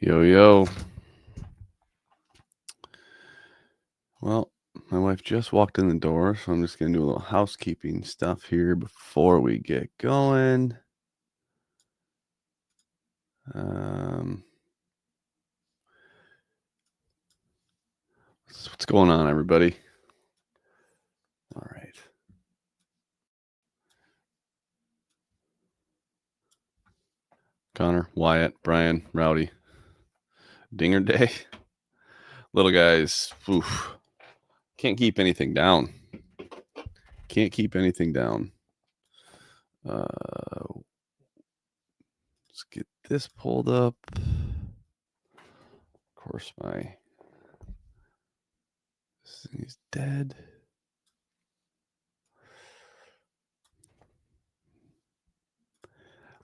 Yo, yo. Well, my wife just walked in the door, so I'm just going to do a little housekeeping stuff here before we get going. What's going on, everybody? All right. Connor, Wyatt, Brian, Rowdy. Dinger Day. Little guys, oof. Can't keep anything down. Let's get this pulled up. Of course, this thing is dead.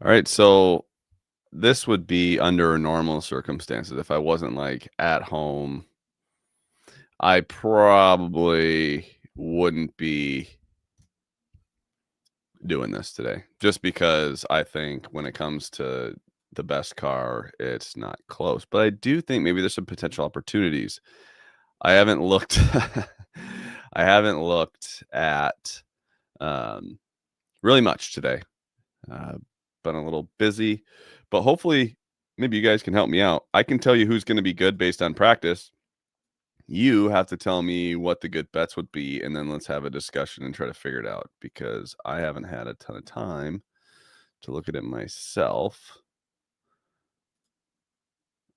All right, so this would be under normal circumstances. If I wasn't like at home, I probably wouldn't be doing this today, just because I think when it comes to the best car, it's not close. But I do think maybe there's some potential opportunities. I haven't looked I haven't looked at really much today. Been a little busy, but hopefully maybe you guys can help me out. I can tell you who's going to be good based on practice. You have to tell me what the good bets would be, and then let's have a discussion and try to figure it out, because I haven't had a ton of time to look at it myself.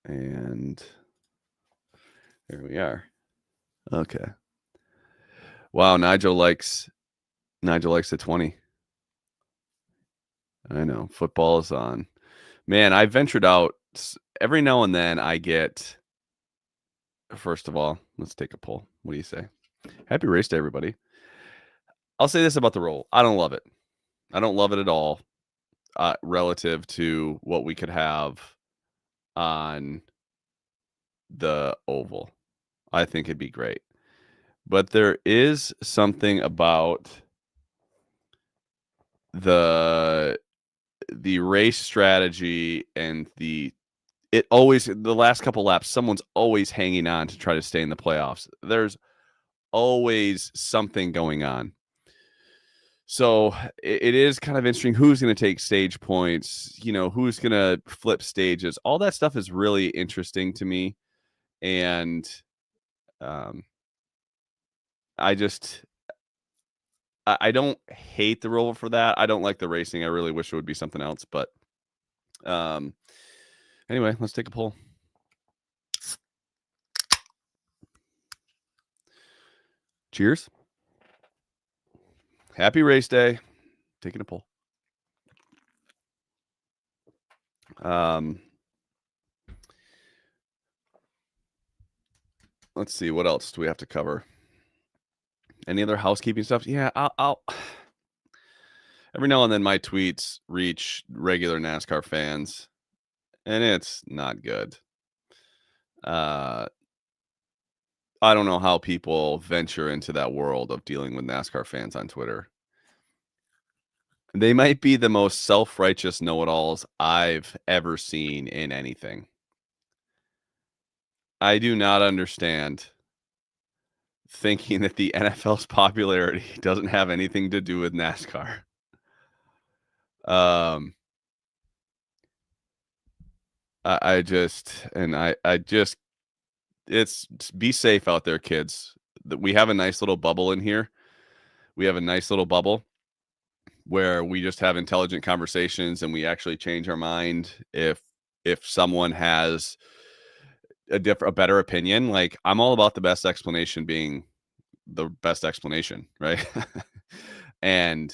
And there we are. Okay. Wow, Nigel likes the 20. I know, football is on. Man, I ventured out every now and then. I get, first of all, let's take a poll. What do you say? Happy race day, everybody. I'll say this about the roll. I don't love it. I don't love it at all, relative to what we could have on the oval. I think it'd be great. But there is something about the race strategy and the last couple laps, someone's always hanging on to try to stay in the playoffs. There's always something going on. So it is kind of interesting who's going to take stage points, who's going to flip stages. All that stuff is really interesting to me. And I don't hate the Roval for that. I don't like the racing. I really wish it would be something else. But anyway, let's take a poll. Cheers. Happy race day. Taking a poll. Let's see. What else do we have to cover? Any other housekeeping stuff? Yeah, I'll every now and then my tweets reach regular NASCAR fans, and it's not good. I don't know how people venture into that world of dealing with NASCAR fans on Twitter. They might be the most self-righteous know-it-alls I've ever seen in anything. I do not understand thinking that the NFL's popularity doesn't have anything to do with NASCAR. I just it's be safe out there, kids. We have a nice little bubble in here. We have a nice little bubble where we just have intelligent conversations, and we actually change our mind if someone has a better opinion. Like, I'm all about the best explanation being the best explanation, right? And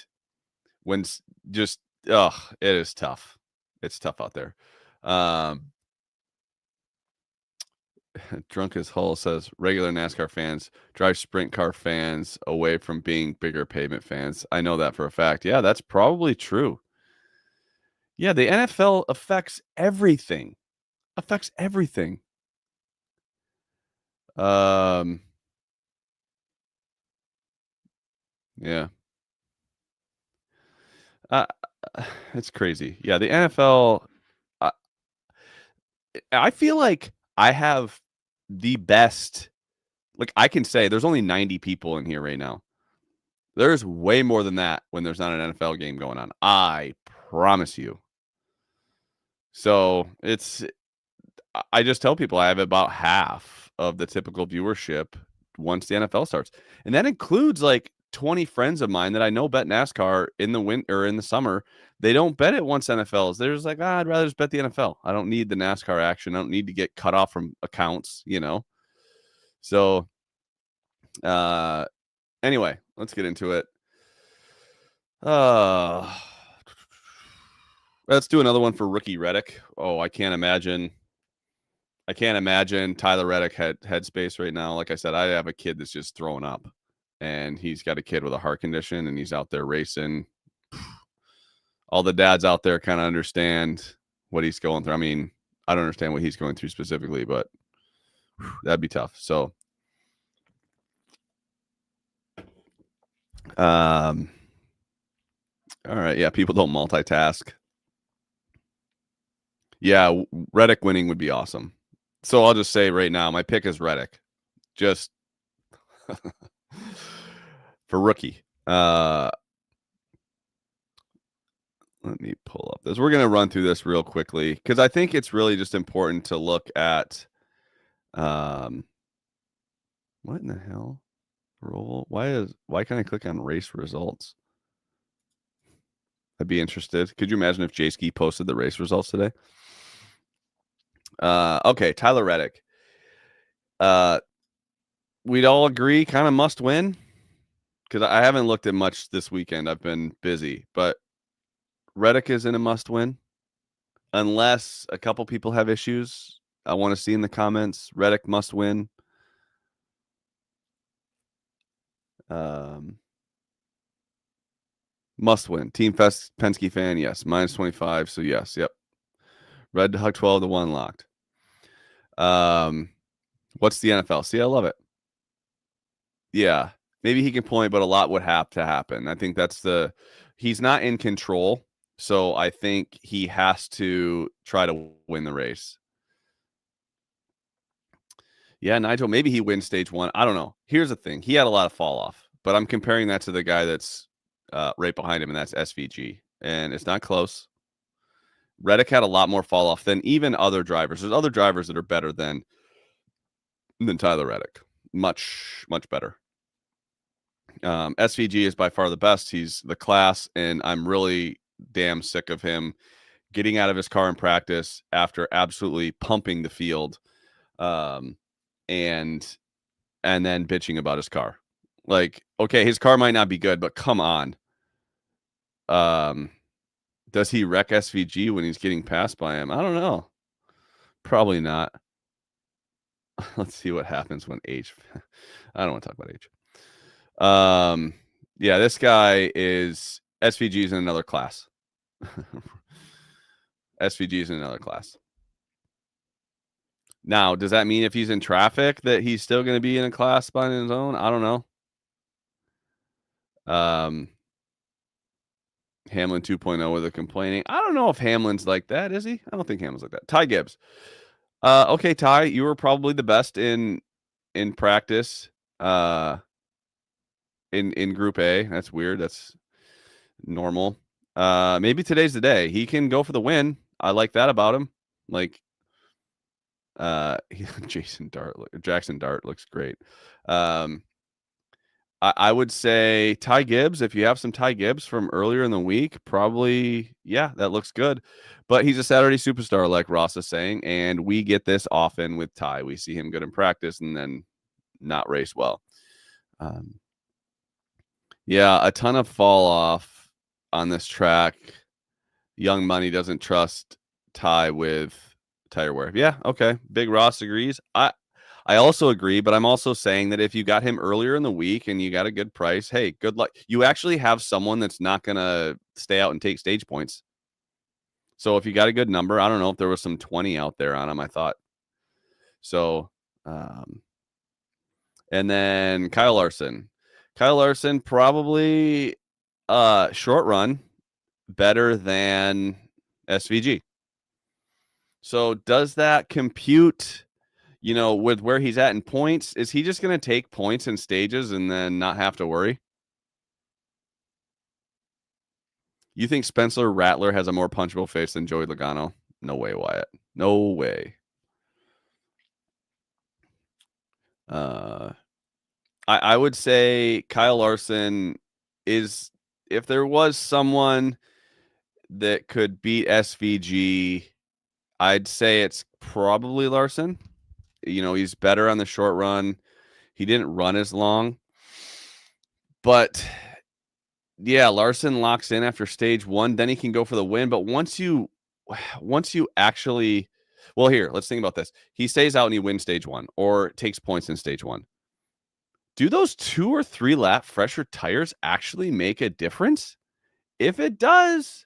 when just it is tough. It's tough out there. Drunk as Hull says regular NASCAR fans drive sprint car fans away from being bigger pavement fans. I know that for a fact. Yeah, that's probably true. Yeah, the NFL affects everything. Yeah. It's crazy. Yeah, the NFL, I feel like I have the best. Like, I can say there's only 90 people in here right now. There's way more than that when there's not an NFL game going on. I promise you. So I just tell people I have about half of the typical viewership once the NFL starts. And that includes like 20 friends of mine that I know bet NASCAR in the winter or in the summer. They don't bet it once NFLs. They're just like, I'd rather just bet the NFL. I don't need the NASCAR action. I don't need to get cut off from accounts, you know? So, anyway, let's get into it. Let's do another one for rookie Reddick. Oh, I can't imagine Tyler Reddick headspace right now. Like I said, I have a kid that's just throwing up, and he's got a kid with a heart condition, and he's out there racing. All the dads out there kind of understand what he's going through. I mean, I don't understand what he's going through specifically, but that'd be tough. So, all right, yeah, people don't multitask. Yeah, Reddick winning would be awesome. So I'll just say right now, my pick is Reddick. Just for rookie. Let me pull up this. We're going to run through this real quickly because I think it's really just important to look at what in the hell? Roval? Why can't I click on race results? I'd be interested. Could you imagine if J-Ski posted the race results today? Okay, Tyler Reddick. We'd all agree kind of must win because I haven't looked at much this weekend. I've been busy, but Reddick is in a must win unless a couple people have issues. I want to see in the comments. Reddick must win. Must win. Team Penske fan, yes. -25, so yes, yep. Red Hug 12 to 1 locked. What's the NFL? See, I love it. Yeah, maybe he can point, but a lot would have to happen. I think he's not in control, so I think he has to try to win the race. Yeah, Nigel, maybe he wins stage 1. I don't know. Here's the thing. He had a lot of fall off, but I'm comparing that to the guy that's right behind him, and that's SVG. And it's not close. Reddick had a lot more fall off than even other drivers. There's other drivers that are better than Tyler Reddick. Much, much better. SVG is by far the best. He's the class, and I'm really damn sick of him getting out of his car in practice after absolutely pumping the field, and then bitching about his car. Like, okay, his car might not be good, but come on. Does he wreck SVG when he's getting passed by him? I don't know. Probably not. Let's see what happens when H. I don't want to talk about H. Yeah, this guy is SVG's in another class. SVG's in another class. Now, does that mean if he's in traffic that he's still going to be in a class by his own? I don't know. Hamlin 2.0 with a complaining. I don't know if Hamlin's like that, is he? I don't think Hamlin's like that. Ty Gibbs. Okay, Ty, you were probably the best in practice. In Group A. That's weird. That's normal. Maybe today's the day. He can go for the win. I like that about him. Like, Jackson Dart looks great. I would say Ty Gibbs. If you have some Ty Gibbs from earlier in the week, probably, yeah, that looks good. But he's a Saturday superstar, like Ross is saying, and we get this often with Ty. We see him good in practice and then not race well. Yeah, a ton of fall off on this track. Young Money doesn't trust Ty with tire wear. Yeah, okay. Big Ross agrees. I also agree, but I'm also saying that if you got him earlier in the week and you got a good price, hey, good luck. You actually have someone that's not going to stay out and take stage points. So if you got a good number, I don't know if there was some 20 out there on him, I thought. So, and then Kyle Larson. Kyle Larson probably short run better than SVG. So does that compute, with where he's at in points? Is he just going to take points in stages and then not have to worry? You think Spencer Rattler has a more punchable face than Joey Logano? No way, Wyatt. No way. I would say Kyle Larson is, if there was someone that could beat SVG, I'd say it's probably Larson. He's better on the short run. He didn't run as long. But yeah, Larson locks in after stage 1, then he can go for the win. But once you actually, well, here, let's think about this. He stays out and he wins stage 1 or takes points in stage 1. Do those 2 or 3 lap fresher tires actually make a difference? If it does,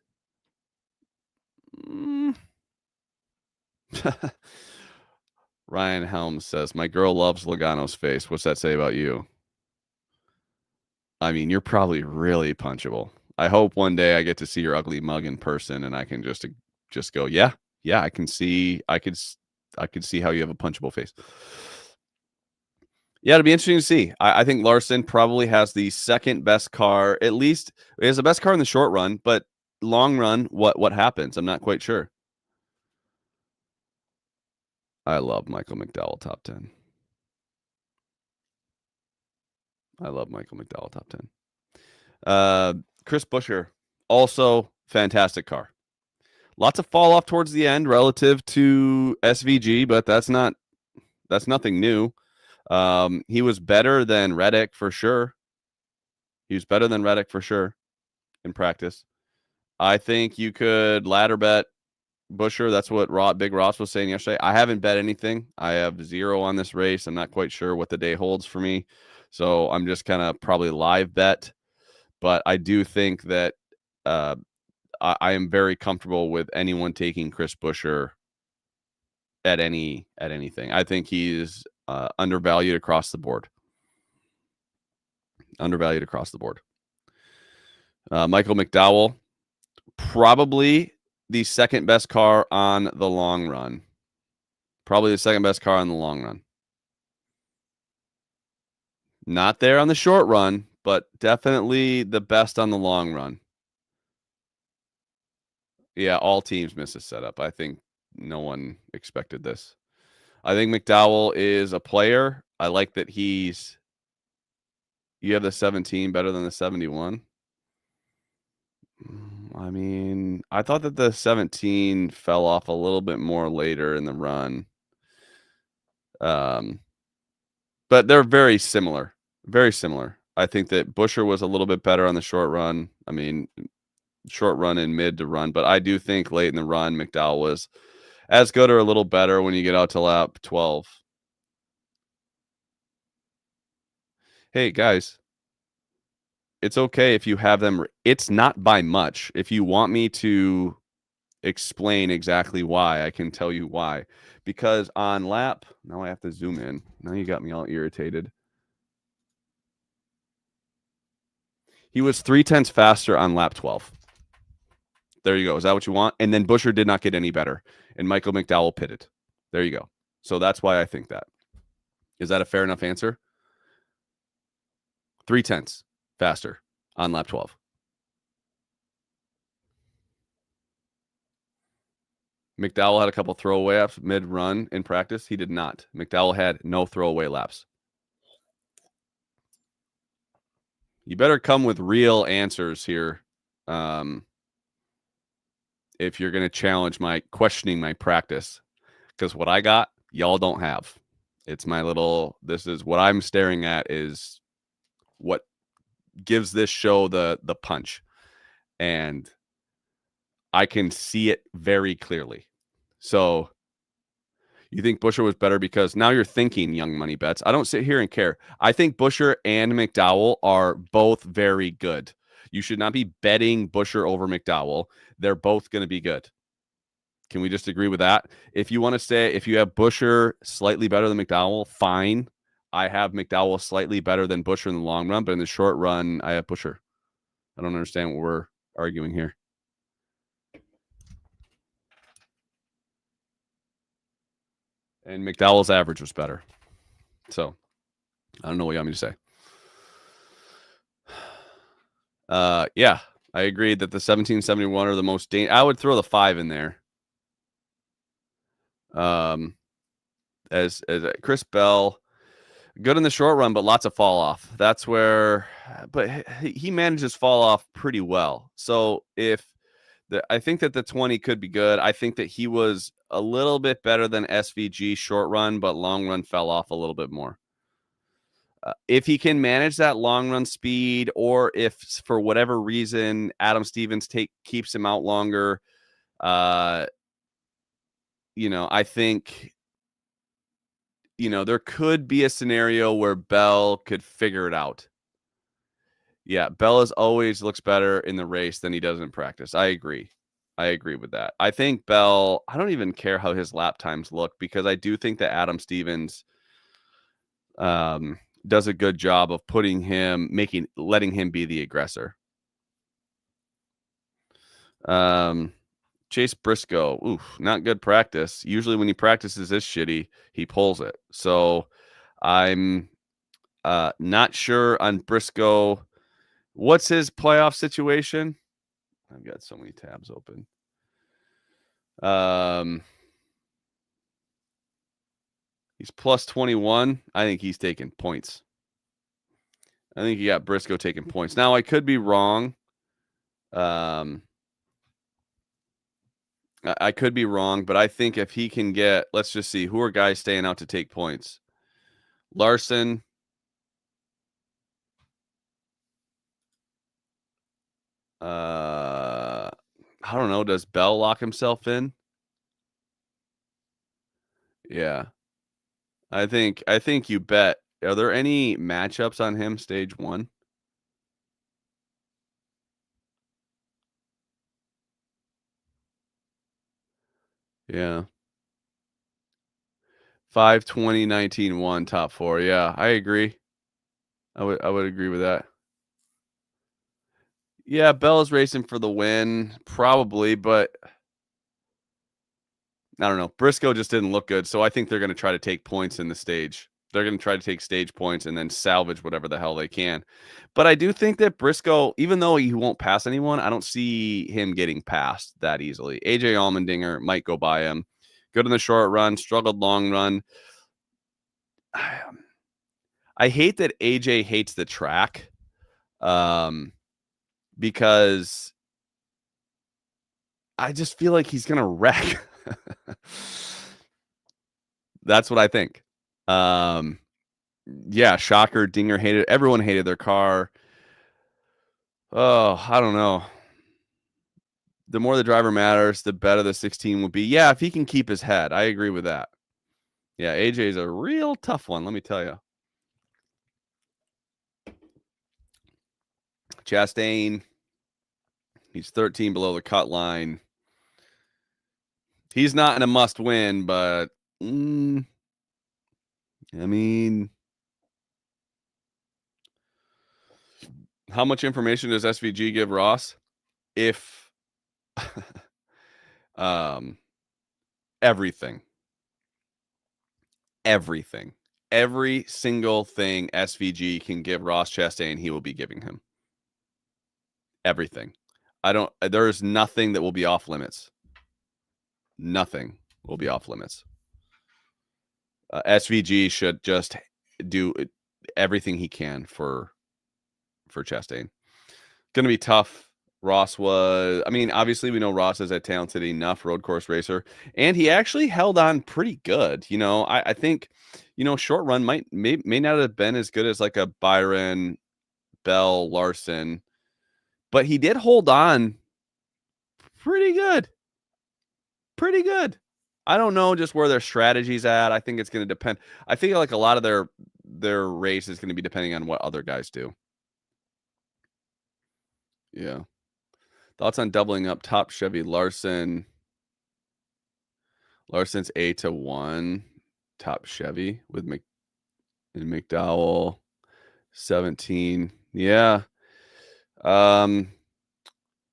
Ryan Helms says, my girl loves Logano's face. What's that say about you? I mean, you're probably really punchable. I hope one day I get to see your ugly mug in person and I can just go, yeah, I could see how you have a punchable face. Yeah, it'll be interesting to see. I think Larson probably has the second best car. At least he has the best car in the short run, but long run, what happens? I'm not quite sure. I love Michael McDowell top 10. I love Michael McDowell top 10. Chris Buescher, also fantastic car. Lots of fall off towards the end relative to SVG, but that's nothing new. He was better than Reddick for sure. He was better than Reddick for sure in practice. I think you could ladder bet Buescher. That's what Big Ross was saying yesterday. I haven't bet anything. I have 0 on this race. I'm not quite sure what the day holds for me. So I'm just kind of probably live bet. But I do think that I am very comfortable with anyone taking Chris Buescher at anything. I think he's undervalued across the board. Michael McDowell, probably the second best car on the long run. Not there on the short run, but definitely the best on the long run. Yeah, all teams miss a setup. I think no one expected this. I think McDowell is a player. I like that you have the 17 better than the 71. I mean, I thought that the 17 fell off a little bit more later in the run. But they're very similar. Very similar. I think that Buescher was a little bit better on the short run. I mean, short run and mid to run. But I do think late in the run, McDowell was as good or a little better when you get out to lap 12. Hey, guys. It's okay if you have them. It's not by much. If you want me to explain exactly why, I can tell you why. Because on lap, now I have to zoom in. Now you got me all irritated. He was 0.3 faster on lap 12. There you go. Is that what you want? And then Buescher did not get any better. And Michael McDowell pitted. There you go. So that's why I think that. Is that a fair enough answer? 0.3 faster on lap 12. McDowell had a couple throwaway laps mid-run in practice. He did not. McDowell had no throwaway laps. You better come with real answers here. If you're going to challenge questioning my practice, because what I got, y'all don't have. It's this is what I'm staring at is what gives this show the punch. And I can see it very clearly. So you think Buescher was better because now you're thinking young money bets. I don't sit here and care. I think Buescher and McDowell are both very good. You should not be betting Buescher over McDowell. They're both going to be good. Can we just agree with that? If you want to say, if you have Buescher slightly better than McDowell, fine. I have McDowell slightly better than Buescher in the long run, but in the short run, I have Buescher. I don't understand what we're arguing here. and McDowell's average was better. So I don't know what you want me to say. Yeah, I agree that the 1771 are the most dangerous. I would throw the 5 in there. As Chris Bell, good in the short run, but lots of fall off. That's where, but he manages fall off pretty well. So I think that the 20 could be good. I think that he was a little bit better than SVG short run, but long run fell off a little bit more. If he can manage that long run speed, or if for whatever reason Adam Stevens keeps him out longer, I think, there could be a scenario where Bell could figure it out. Yeah, Bell always looks better in the race than he does in practice. I agree with that. I think Bell, I don't even care how his lap times look, because I do think that Adam Stevens does a good job of letting him be the aggressor. Chase Briscoe, oof, not good practice. Usually when he practices this shitty, he pulls it. So I'm not sure on Briscoe. What's his playoff situation? I've got so many tabs open. He's plus 21. I think he's taking points. I think you got Briscoe taking points. Now, I could be wrong. I could be wrong, but I think if he can get, let's just see, who are guys staying out to take points? Larson. I don't know. Does Bell lock himself in? Yeah. I think you bet. Are there any matchups on him stage 1? Yeah. 520 19 1 top 4. Yeah, I agree. I would agree with that. Yeah, Bell is racing for the win, probably, but I don't know. Briscoe just didn't look good, so I think they're going to try to take points in the stage. They're going to try to take stage points and then salvage whatever the hell they can. But I do think that Briscoe, even though he won't pass anyone, I don't see him getting past that easily. AJ Allmendinger might go by him. Good in the short run, struggled long run. I hate that AJ hates the track, because I just feel like he's going to wreck. That's what I think. Yeah, shocker. Dinger hated. Everyone hated their car. Oh, I don't know. The more the driver matters, the better the 16 would be. Yeah, if he can keep his head. I agree with that. Yeah, AJ is a real tough one, let me tell you. Chastain, he's 13 below the cut line. He's not in a must win, but I mean, how much information does SVG give Ross? If everything. Every single thing SVG can give Ross Chastain, he will be giving him. Everything. There's nothing that will be off limits. Nothing will be off limits. SVG should just do everything he can for Chastain. Going to be tough. Ross obviously we know Ross is a talented enough road course racer, and he actually held on pretty good. I think, short run may not have been as good as like a Byron, Bell, Larson, but he did hold on pretty good. I don't know just where their strategy's at. I think it's going to depend. I think like a lot of their race is going to be depending on what other guys do. Yeah. Thoughts on doubling up top Chevy Larson? Larson's 8-1 top Chevy with McDowell 17. Yeah.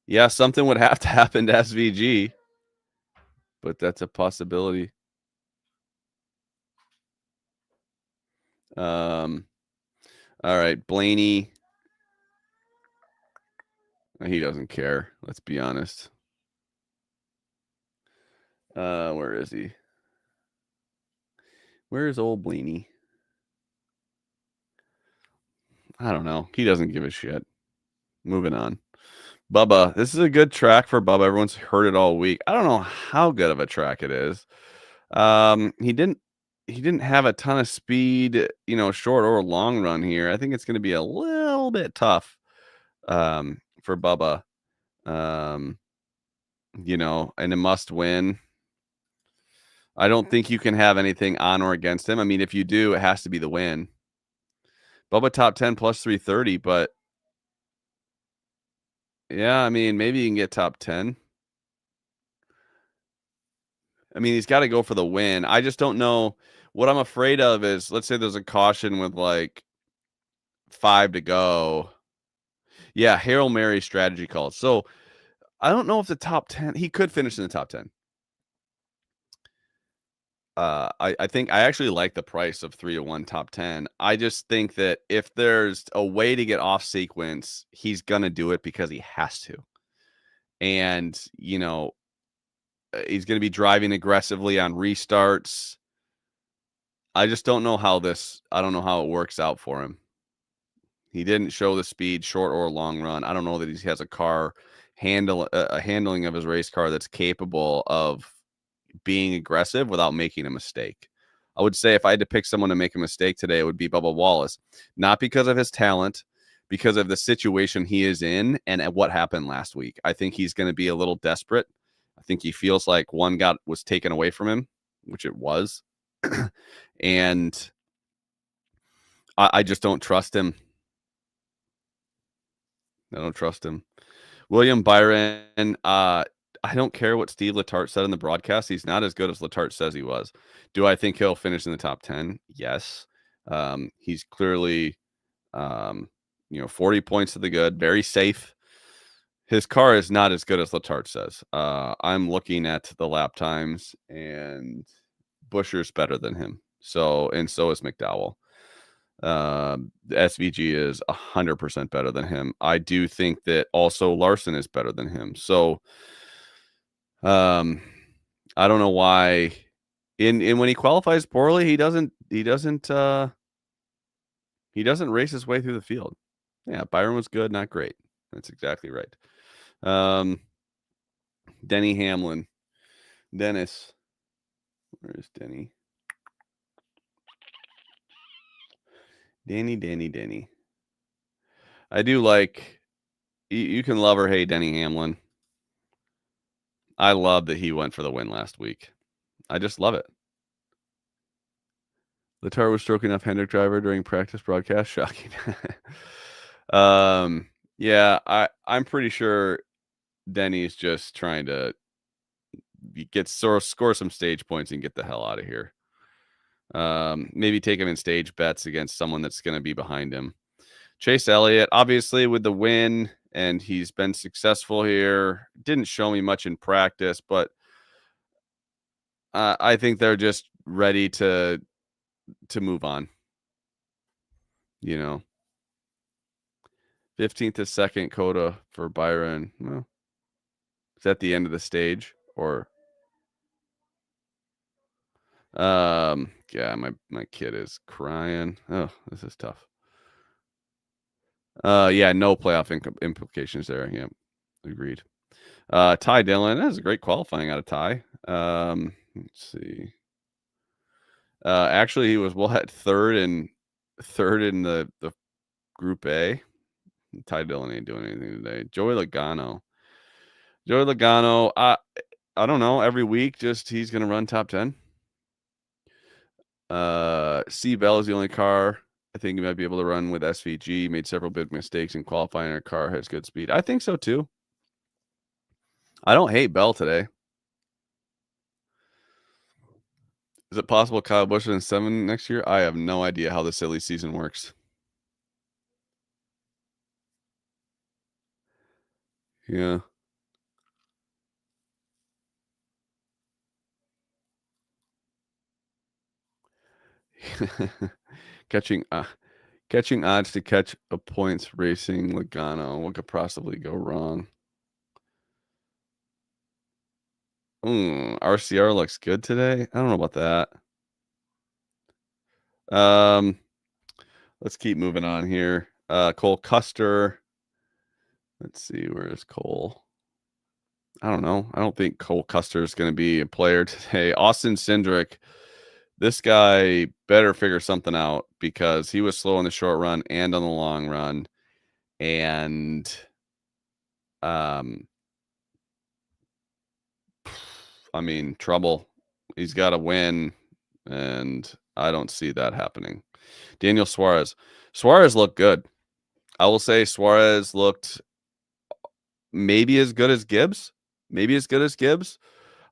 Yeah, something would have to happen to SVG, but that's a possibility. All right, Blaney. He doesn't care. Let's be honest. Where is he? Where is old Blaney? I don't know. He doesn't give a shit. Moving on. Bubba. This is a good track for Bubba. Everyone's heard it all week. I don't know how good of a track it is. He didn't have a ton of speed, short or long run here. I think it's going to be a little bit tough for Bubba. And a must win. I don't think you can have anything on or against him. I mean, if you do, it has to be the win. Bubba top 10 plus 330, but yeah, I mean, maybe you can get top 10. I mean, he's got to go for the win. I just don't know. What I'm afraid of is, let's say there's a caution with like 5 to go. Yeah, Hail Mary strategy call. So I don't know if the top 10, he could finish in the top 10. I think I actually like the price of 3-1 top 10. I just think that if there's a way to get off sequence, he's going to do it because he has to. And, he's going to be driving aggressively on restarts. I just don't know how it works out for him. He didn't show the speed, short or long run. I don't know that he has a handling of his race car that's capable of being aggressive without making a mistake. I would say if I had to pick someone to make a mistake today, it would be Bubba Wallace. Not because of his talent, because of the situation he is in and what happened last week. I think he's going to be a little desperate. I think he feels like one was taken away from him, which it was. And I just don't trust him. I don't trust him. William Byron, I don't care what Steve Letarte said in the broadcast. He's not as good as Letarte says he was. Do I think he'll finish in the top 10? Yes. He's clearly, 40 points to the good, very safe. His car is not as good as Letarte says. I'm looking at the lap times, and Buescher's better than him. So is McDowell. The SVG is 100% better than him. I do think that also Larson is better than him. So, I don't know why. In when he qualifies poorly, he doesn't race his way through the field. Yeah, Byron was good, not great. That's exactly right. Denny Hamlin, Dennis. Where is Denny? Denny. I do like. You can love or hate Denny Hamlin. I love that he went for the win last week. I just love it. Letarte was stroking off Hendrick driver during practice broadcast. Shocking. Yeah, I'm pretty sure Denny's just trying to score some stage points and get the hell out of here. Maybe take him in stage bets against someone that's going to be behind him. Chase Elliott, obviously with the win, and he's been successful here. Didn't show me much in practice, but I think they're just ready to move on. 15th to 2nd coda for Byron. Well, is that the end of the stage or? Yeah, my kid is crying. Oh, this is tough. Yeah, no playoff implications there. Yeah, agreed. Ty Dillon, that was a great qualifying out of Ty. Let's see. Actually, he was third in the Group A. Ty Dillon ain't doing anything today. Joey Logano. I don't know. Every week, just he's gonna run top 10. C Bell is the only car I think he might be able to run with SVG. Made several big mistakes in qualifying. Our car has good speed. I think so too. I don't hate Bell today. Is it possible Kyle Busch is in 7 next year? I have no idea how the silly season works. Yeah. Catching odds to catch a points racing Logano. What could possibly go wrong? RCR looks good today. I don't know about that. Let's keep moving on here. Cole Custer. Let's see, where is Cole? I don't know. I don't think Cole Custer is going to be a player today. Austin Cindric. This guy better figure something out because he was slow in the short run and on the long run. And I mean, trouble. He's got to win, and I don't see that happening. Daniel Suarez. Suarez looked good. I will say Suarez looked maybe as good as Gibbs.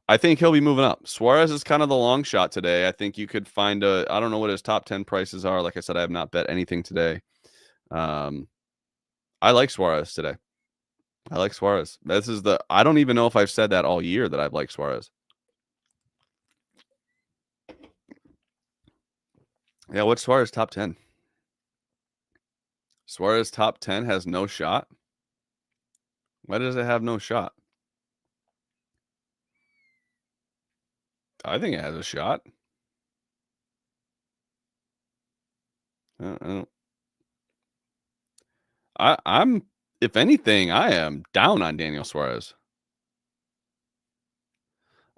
I think he'll be moving up. Suarez is kind of the long shot today. I think you could find I don't know what his top 10 prices are. Like I said, I have not bet anything today. I like Suarez today. I like Suarez. I don't even know if I've said that all year that I've liked Suarez. Yeah, what's Suarez top 10? Suarez top 10 has no shot. Why does it have no shot? I think it has a shot. I'm, if anything, I am down on Daniel Suarez.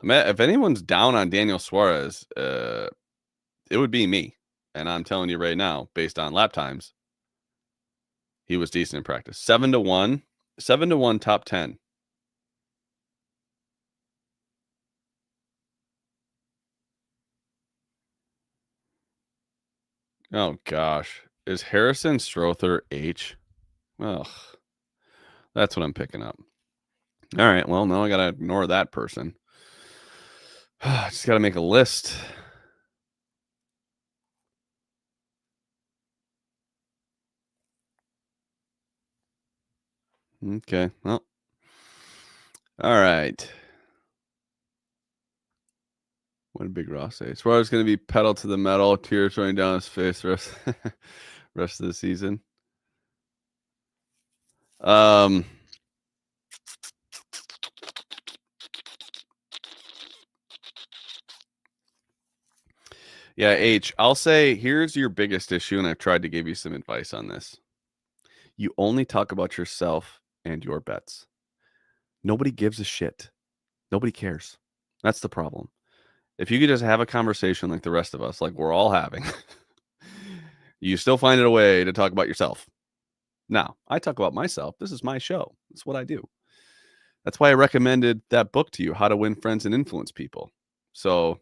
I mean, if anyone's down on Daniel Suarez, it would be me. And I'm telling you right now, based on lap times, he was decent in practice. 7-1, 7-1 top 10. Oh gosh, is Harrison Strother H? Ugh, that's what I'm picking up. All right, well, now I gotta ignore that person. Just gotta make a list. Okay, well, all right. What did Big Ross say? Suarez going to be pedal to the metal, tears running down his face the rest of the season. Yeah, H, I'll say here's your biggest issue, and I've tried to give you some advice on this. You only talk about yourself and your bets. Nobody gives a shit. Nobody cares. That's the problem. If you could just have a conversation like the rest of us, like we're all having, you still find it a way to talk about yourself. Now, I talk about myself. This is my show. That's what I do. That's why I recommended that book to you, How to Win Friends and Influence People. So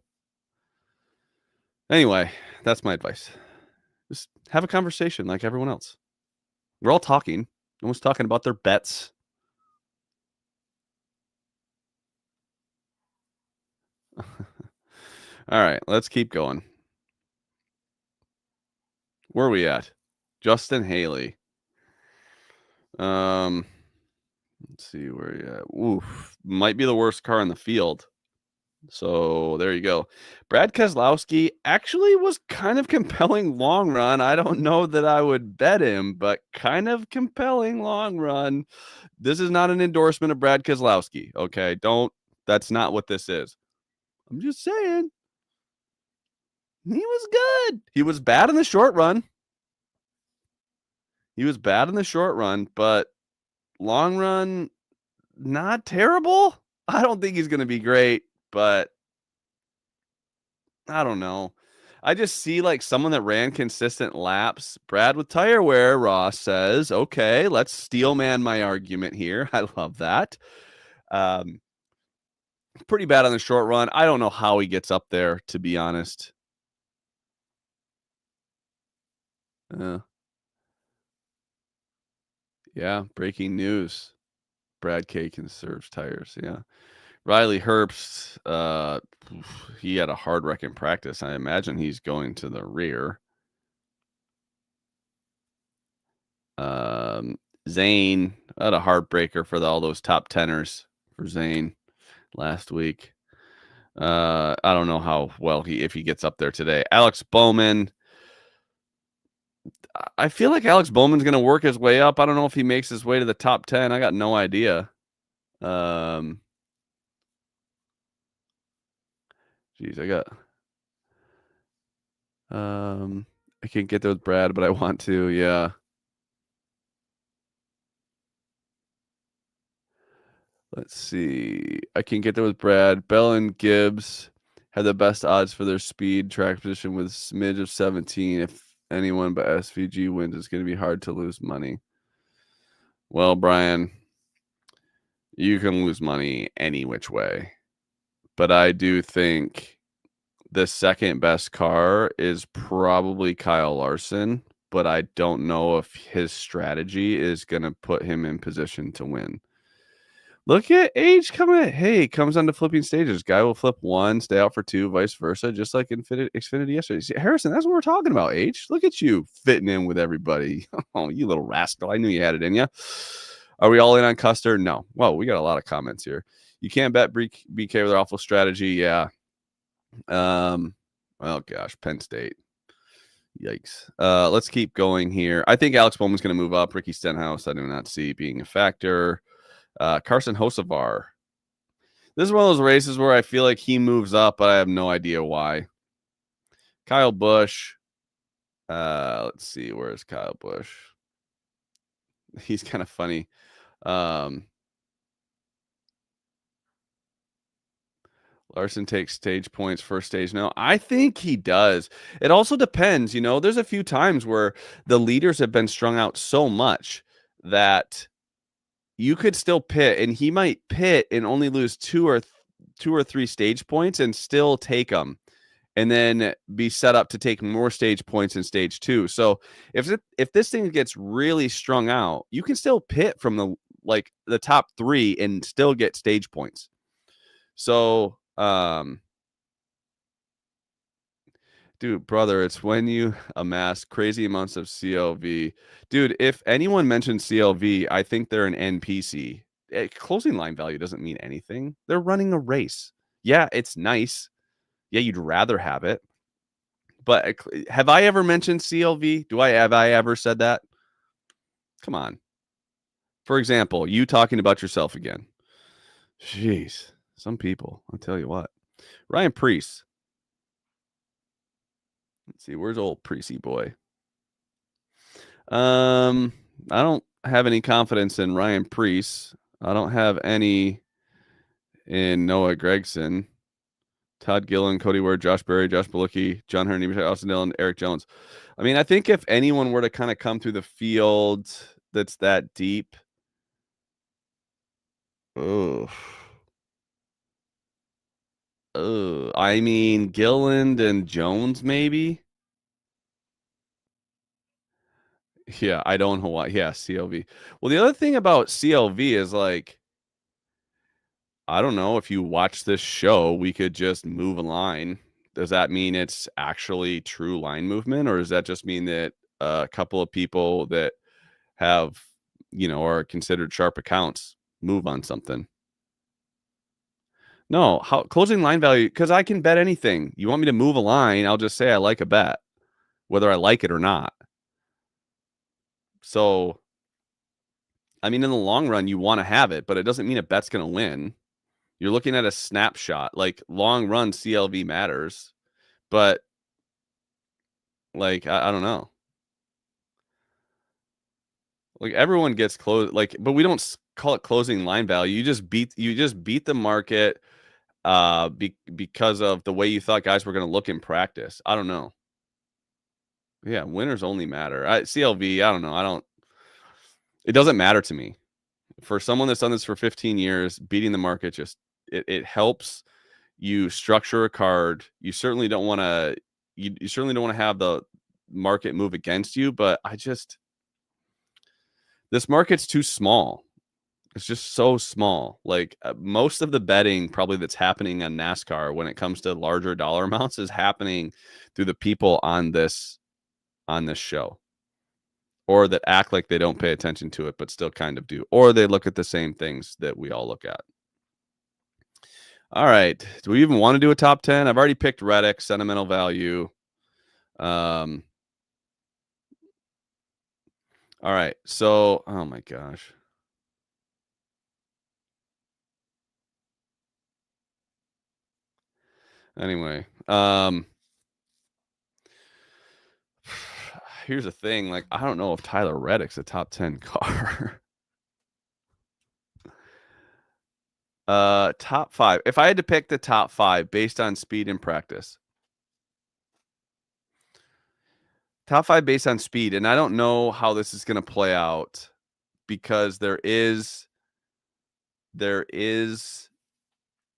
anyway, that's my advice. Just have a conversation like everyone else. We're all talking. No one's talking about their bets. All right, let's keep going. Where are we at? Justin Haley. Let's see where you at. Oof, might be the worst car in the field. So there you go. Brad Keselowski actually was kind of compelling long run. I don't know that I would bet him, but kind of compelling long run. This is not an endorsement of Brad Keselowski. Okay, that's not what this is. I'm just saying. He was good. He was bad in the short run. But long run, not terrible. I don't think he's going to be great, but I don't know. I just see like someone that ran consistent laps. Brad with tire wear, Ross says, okay, let's steel man my argument here. I love that. Pretty bad on the short run. I don't know how he gets up there, to be honest. Yeah, breaking news. Brad K conserves tires. Yeah. Riley Herbst, he had a hard wreck in practice. I imagine he's going to the rear. Zane had a heartbreaker for all those top teners for Zane last week. I don't know how well if he gets up there today. Alex Bowman, I feel like Alex Bowman's gonna work his way up. I don't know if he makes his way to the top 10. I got no idea. Um, geez, um, I can't get there with Brad, but I want to. Yeah. Let's see. I can get there with Brad. Bell and Gibbs had the best odds for their speed track position with smidge of 17. If anyone but SVG wins, it's going to be hard to lose money. Well, Brian, you can lose money any which way. But I do think the second best car is probably Kyle Larson. But I don't know if his strategy is going to put him in position to win. Look at Age coming at comes on to flipping stages. Guy will flip one, stay out for two, vice versa, just like Xfinity yesterday. See, Harrison, that's what we're talking about, Age. Look at you fitting in with everybody. Oh, you little rascal. I knew you had it in you. Are we all in on Custer? No. Well, we got a lot of comments here. You can't bet BK with their awful strategy. Yeah. Oh gosh, Penn State. Yikes. Let's keep going here. I think Alex Bowman's going to move up. Ricky Stenhouse, I do not see being a factor. Carson Hocevar. This is one of those races where I feel like he moves up, but I have no idea why. Kyle Busch. Let's see. Where's Kyle Busch? He's kind of funny. Larson takes stage points first stage. No, I think he does. It also depends. There's a few times where the leaders have been strung out so much that you could still pit, and he might pit and only lose two or three stage points and still take them, and then be set up to take more stage points in stage two. So if this thing gets really strung out, you can still pit from the top three and still get stage points. So, dude, brother, it's when you amass crazy amounts of CLV. Dude, if anyone mentions CLV, I think they're an NPC. Closing line value doesn't mean anything. They're running a race. Yeah, it's nice. Yeah, you'd rather have it. But have I ever mentioned CLV? Have I ever said that? Come on. For example, you talking about yourself again. Jeez, some people, I'll tell you what. Ryan Preece. Let's see, where's old Preecey boy? I don't have any confidence in Ryan Preece. I don't have any in Noah Gregson, Todd Gillen, Cody Ward, Josh Berry, Josh Balucki, John Hurney, Austin Dillon, Eric Jones. I mean, I think if anyone were to kind of come through the field that's that deep, I mean, Gilland and Jones, maybe. Yeah, I don't know why. Yeah, CLV. Well, the other thing about CLV is I don't know, if you watch this show, we could just move a line. Does that mean it's actually true line movement, or does that just mean that a couple of people that have, are considered sharp accounts move on something? No, how closing line value, because I can bet anything. You want me to move a line, I'll just say I like a bet, whether I like it or not. So, I mean, in the long run, you want to have it, but it doesn't mean a bet's going to win. You're looking at a snapshot. Like, long run CLV matters, but I don't know. Like, everyone gets close, but we don't call it closing line value. You just beat the market because of the way you thought guys were going to look in practice. I don't know. Yeah, winners only matter. CLV, I don't know. It doesn't matter to me. For someone that's done this for 15 years, beating the market just it helps you structure a card. You certainly don't want to you certainly don't want to have the market move against you, but this market's too small. It's just so small. Most of the betting probably that's happening on NASCAR when it comes to larger dollar amounts is happening through the people on this show, or that act like they don't pay attention to it but still kind of do, or they look at the same things that we all look at. All right, do we even want to do a top 10? I've already picked Reddick, sentimental value. All right. So, oh my gosh. Anyway, here's the thing. Like, I don't know if Tyler Reddick's a top 10 car. Top 5. If I had to pick the top 5 based on speed and practice. Top 5 based on speed, and I don't know how this is gonna play out because there is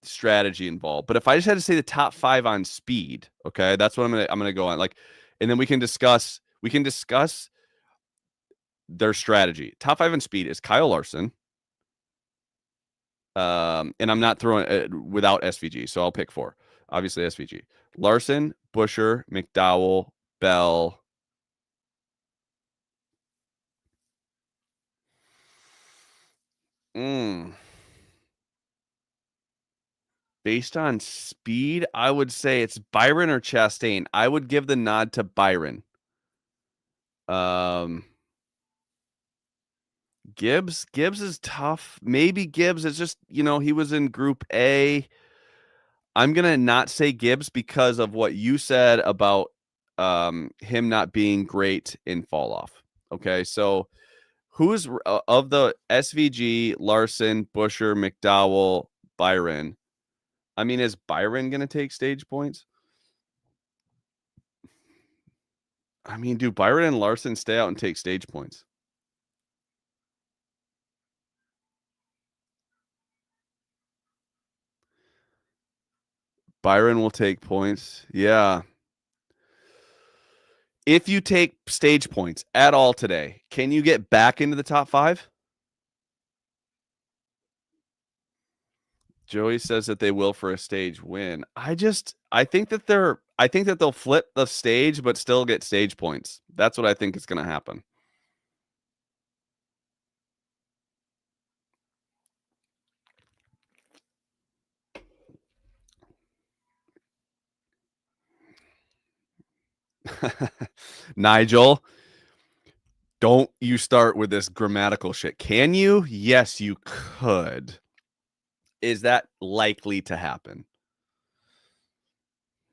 strategy involved. But if I just had to say the top 5 on speed, okay, that's what I'm gonna go on. Like, and then we can discuss their strategy. Top 5 on speed is Kyle Larson. And I'm not throwing it without SVG, so I'll pick 4. Obviously, SVG. Larson, Busher, McDowell, Bell. Based on speed, I would say it's Byron or Chastain. I would give the nod to Byron. Gibbs is tough. Maybe Gibbs is just, he was in Group A. I'm going to not say Gibbs because of what you said about him not being great in fall off. Okay, so who's of the SVG, Larson, Busher, McDowell, Byron? I mean, is Byron going to take stage points? I mean, do Byron and Larson stay out and take stage points? Byron will take points. Yeah. If you take stage points at all today, can you get back into the top 5? Joey says that they will for a stage win. I think that they'll flip the stage but still get stage points. That's what I think is going to happen. Nigel, don't you start with this grammatical shit. Can you? Yes, you could. Is that likely to happen?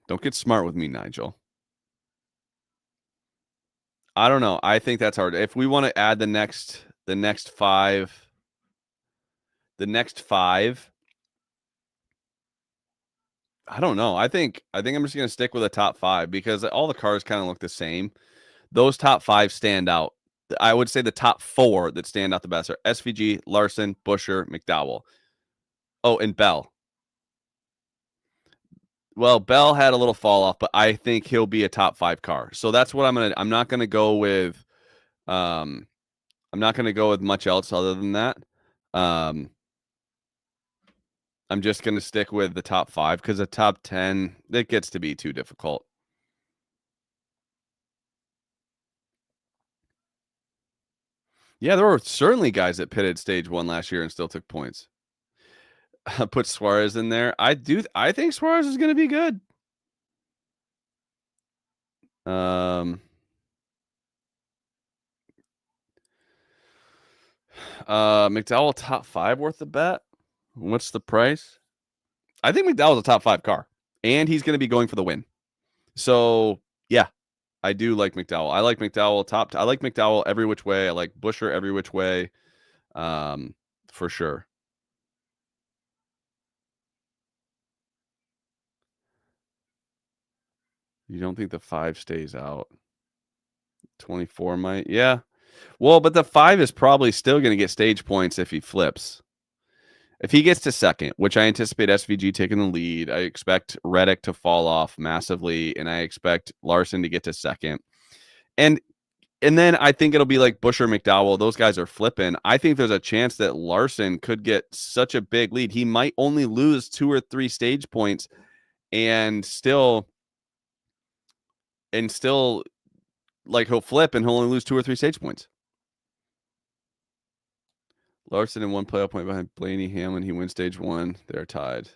Don't get smart with me, Nigel. I don't know. I think that's hard. If we want to add the next 5, I don't know. I think I'm just going to stick with a top 5 because all the cars kind of look the same. Those top 5 stand out. I would say the top 4 that stand out the best are SVG, Larson, Busher, McDowell. Oh, and Bell. Well, Bell had a little fall off, but I think he'll be a top 5 car. So that's what I'm not going to go with. I'm not going to go with much else other than that. I'm just going to stick with the top 5 because the top 10, it gets to be too difficult. Yeah, there were certainly guys that pitted stage 1 last year and still took points. Put Suarez in there. I think Suarez is going to be good. McDowell top 5 worth the bet. What's the price? I think McDowell's a top 5 car, and he's going to be going for the win. So yeah, I do like McDowell. I like McDowell I like McDowell every which way. I like Busher every which way, for sure. You don't think the 5 stays out? 24 might, yeah. Well, but the 5 is probably still going to get stage points if he flips. If he gets to second, which I anticipate SVG taking the lead, I expect Reddick to fall off massively, and I expect Larson to get to second. And then I think it'll be like Busher, McDowell. Those guys are flipping. I think there's a chance that Larson could get such a big lead. He might only lose 2 or 3 stage points and still like he'll flip and he'll only lose 2 or 3 stage points. Larson in 1 playoff point behind Denny Hamlin. He wins stage 1. They're tied.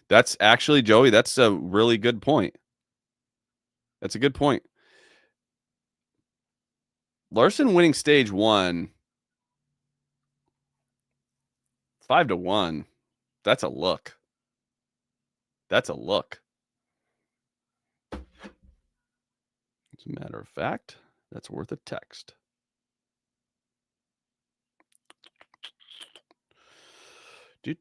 That's actually, Joey, that's a really good point. That's a good point. Larson winning stage 1, 5-1. That's a look. That's a look. As a matter of fact, that's worth a text. Do.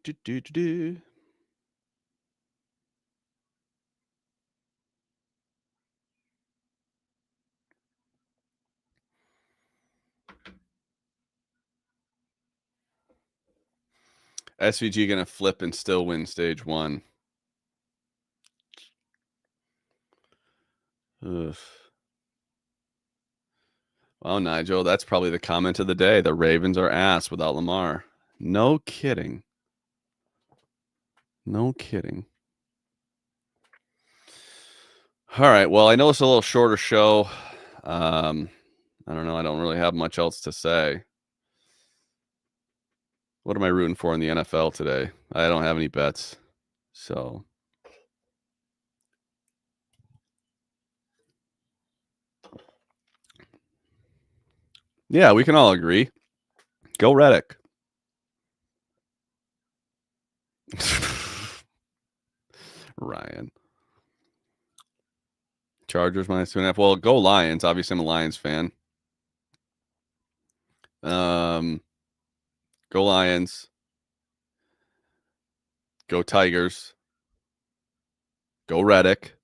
SVG gonna flip and still win stage 1. Ugh. Well, Nigel, that's probably the comment of the day. The Ravens are ass without Lamar. No kidding. No kidding. All right. Well, I know it's a little shorter show. I don't know. I don't really have much else to say. What am I rooting for in the NFL today? I don't have any bets. So. Yeah, we can all agree. Go Reddick. Ryan. Chargers -2.5. Well, go Lions. Obviously, I'm a Lions fan. Go Lions. Go Tigers. Go Reddick.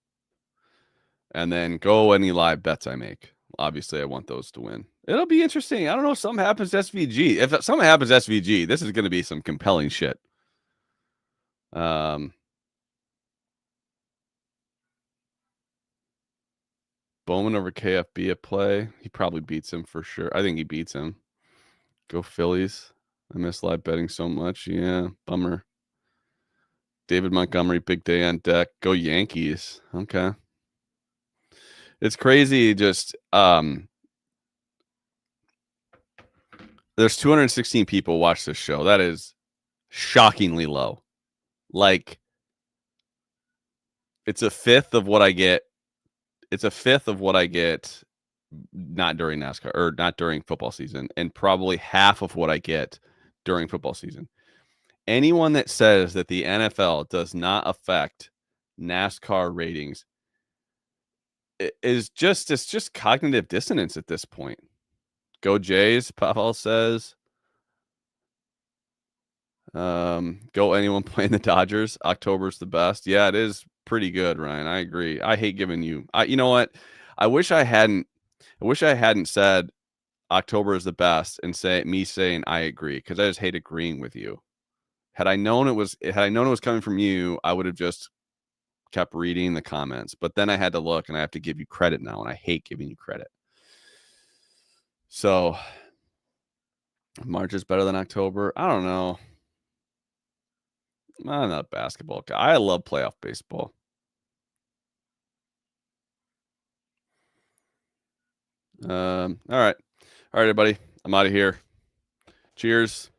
And then go any live bets I make. Obviously, I want those to win. It'll be interesting. I don't know if something happens to SVG. If something happens to SVG, this is going to be some compelling shit. Bowman over KFB at play. He probably beats him for sure. I think he beats him. Go Phillies. I miss live betting so much. Yeah, bummer. David Montgomery, big day on deck. Go Yankees. Okay. It's crazy. Just there's 216 people watch this show. That is shockingly low. Like, it's a fifth of what I get. It's a fifth of what I get not during NASCAR or not during football season, and probably half of what I get during football season. Anyone that says that the NFL does not affect NASCAR ratings it's just cognitive dissonance at this point. Go Jays, Pavel says. Go anyone playing the Dodgers. October's the best. Yeah, it is pretty good, Ryan. I agree. I hate giving you. You know what? I wish I hadn't said October is the best and saying I agree, because I just hate agreeing with you. Had I known it was coming from you, I would have just kept reading the comments. But then I had to look, and I have to give you credit now, and I hate giving you credit. So March is better than October. I don't know. I'm not a basketball guy. I love playoff baseball. All right, everybody. I'm out of here. Cheers.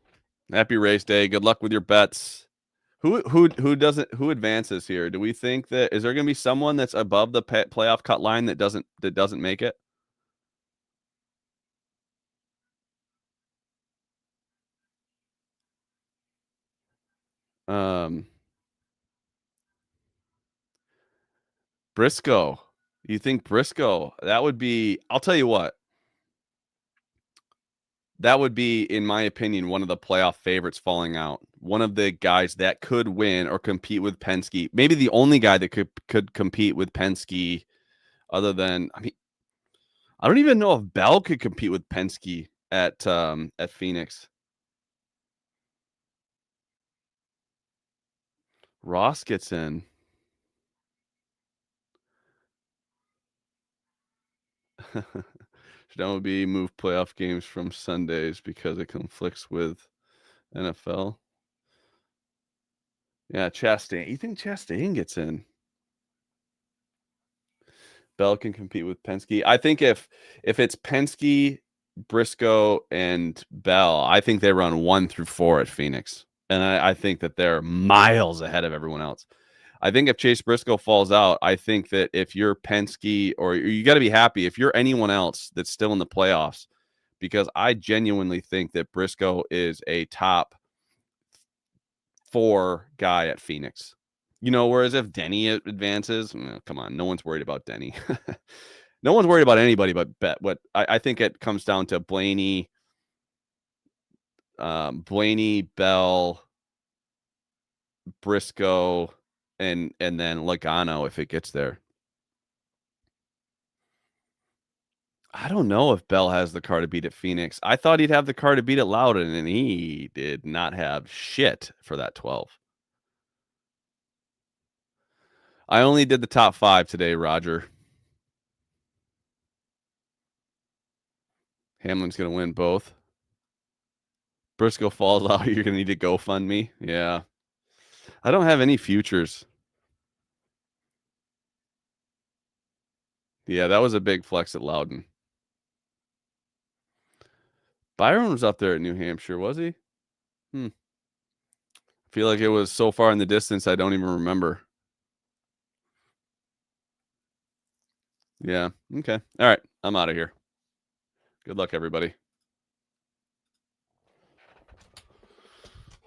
Happy race day. Good luck with your bets. Who advances here? Do we think that is there going to be someone that's above the playoff cut line that doesn't make it? Briscoe. You think Briscoe? That would be. I'll tell you what. That would be, in my opinion, one of the playoff favorites falling out. One of the guys that could win or compete with Penske. Maybe the only guy that could compete with Penske, other than I don't even know if Bell could compete with Penske at Phoenix. Ross gets in. Should MLB move playoff games from Sundays because it conflicts with NFL? Yeah, Chastain. You think Chastain gets in? Bell can compete with Penske. I think if it's Penske, Briscoe, and Bell, I think they run 1 through 4 at Phoenix. And I think that they're miles ahead of everyone else. I think if Chase Briscoe falls out, I think that if you're Penske, or you got to be happy if you're anyone else that's still in the playoffs, because I genuinely think that Briscoe is a top 4 guy at Phoenix. Whereas if Denny advances, come on, no one's worried about Denny. No one's worried about anybody but Bet. What I think it comes down to Blaney, Bell, Briscoe, and then Logano if it gets there. I don't know if Bell has the car to beat at Phoenix. I thought he'd have the car to beat at Loudon, and he did not have shit for that 12. I only did the top 5 today, Roger. Hamlin's going to win both. Briscoe falls out. You're going to need to GoFundMe. Yeah. I don't have any futures. Yeah, that was a big flex at Loudon. Byron was up there at New Hampshire, was he? I feel like it was so far in the distance, I don't even remember. Yeah. Okay. All right. I'm out of here. Good luck, everybody.